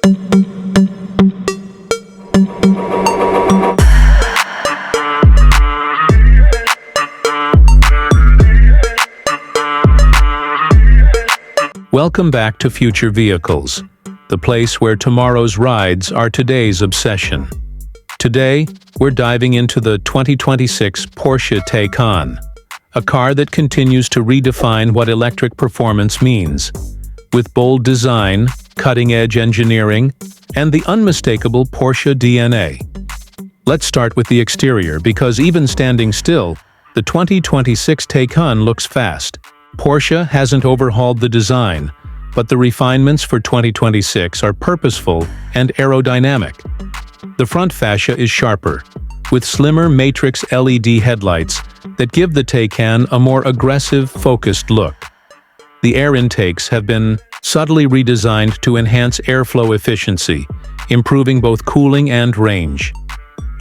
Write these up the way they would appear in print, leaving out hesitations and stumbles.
Welcome back to Future Vehicles, the place where tomorrow's rides are today's obsession. Today, we're diving into the 2026 Porsche Taycan, a car that continues to redefine what electric performance means. With bold design, cutting-edge engineering, and the unmistakable Porsche DNA. Let's start with the exterior because even standing still, the 2026 Taycan looks fast. Porsche hasn't overhauled the design, but the refinements for 2026 are purposeful and aerodynamic. The front fascia is sharper, with slimmer matrix LED headlights that give the Taycan a more aggressive, focused look. The air intakes have been subtly redesigned to enhance airflow efficiency, improving both cooling and range.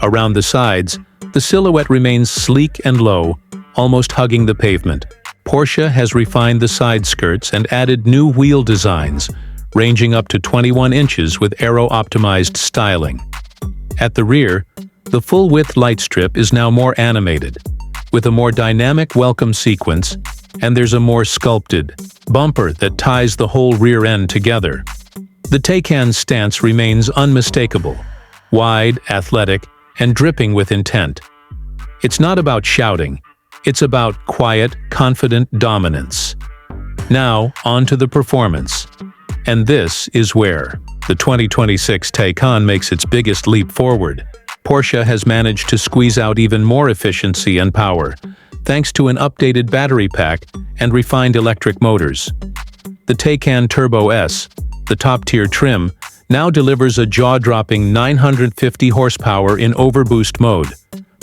Around the sides, the silhouette remains sleek and low, almost hugging the pavement. Porsche has refined the side skirts and added new wheel designs, ranging up to 21 inches with aero-optimized styling. At the rear, the full-width light strip is now more animated, with a more dynamic welcome sequence, and there's a more sculpted bumper that ties the whole rear end together. The Taycan's stance remains unmistakable, wide, athletic, and dripping with intent. It's not about shouting. It's about quiet, confident dominance. Now, on to the performance. And this is where the 2026 Taycan makes its biggest leap forward. Porsche has managed to squeeze out even more efficiency and power, thanks to an updated battery pack and refined electric motors. The Taycan Turbo S, the top-tier trim, now delivers a jaw-dropping 950 horsepower in overboost mode,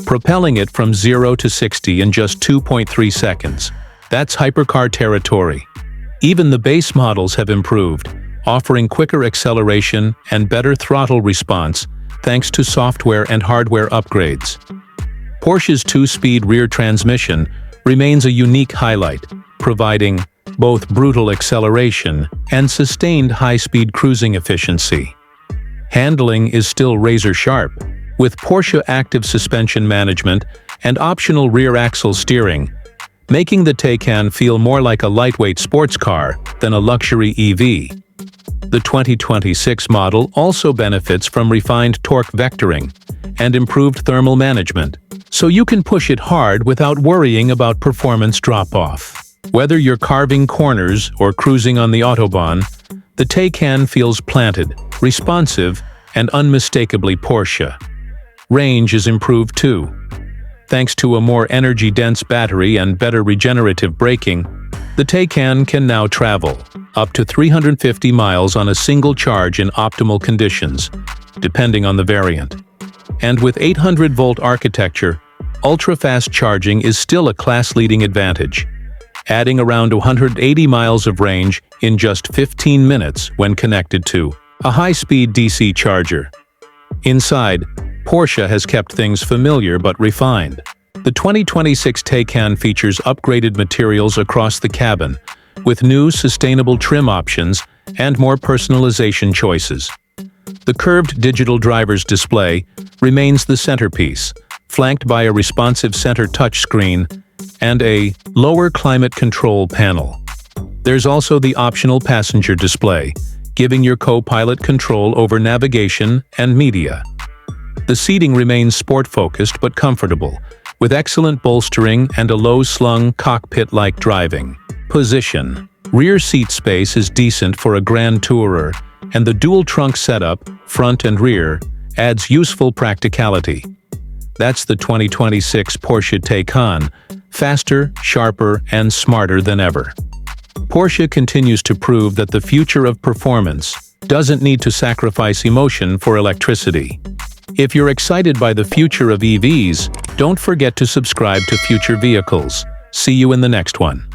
propelling it from 0 to 60 in just 2.3 seconds. That's hypercar territory. Even the base models have improved, offering quicker acceleration and better throttle response thanks to software and hardware upgrades. Porsche's 2-speed rear transmission remains a unique highlight, providing both brutal acceleration and sustained high-speed cruising efficiency. Handling is still razor-sharp, with Porsche active suspension management and optional rear axle steering, making the Taycan feel more like a lightweight sports car than a luxury EV. The 2026 model also benefits from refined torque vectoring and improved thermal management, so you can push it hard without worrying about performance drop-off. Whether you're carving corners or cruising on the Autobahn, the Taycan feels planted, responsive, and unmistakably Porsche. Range is improved too. Thanks to a more energy-dense battery and better regenerative braking, the Taycan can now travel up to 350 miles on a single charge in optimal conditions, depending on the variant. And with 800-volt architecture, ultra-fast charging is still a class-leading advantage, adding around 180 miles of range in just 15 minutes when connected to a high-speed DC charger. Inside, Porsche has kept things familiar but refined. The 2026 Taycan features upgraded materials across the cabin, with new sustainable trim options and more personalization choices. The curved digital driver's display remains the centerpiece, flanked by a responsive center touchscreen and a lower climate control panel. There's also the optional passenger display, giving your co-pilot control over navigation and media. The seating remains sport-focused but comfortable, with excellent bolstering and a low-slung cockpit-like driving position. Rear seat space is decent for a grand tourer, and the dual-trunk setup, front and rear, adds useful practicality. That's the 2026 Porsche Taycan, faster, sharper, and smarter than ever. Porsche continues to prove that the future of performance doesn't need to sacrifice emotion for electricity. If you're excited by the future of EVs, don't forget to subscribe to Future Vehicles. See you in the next one.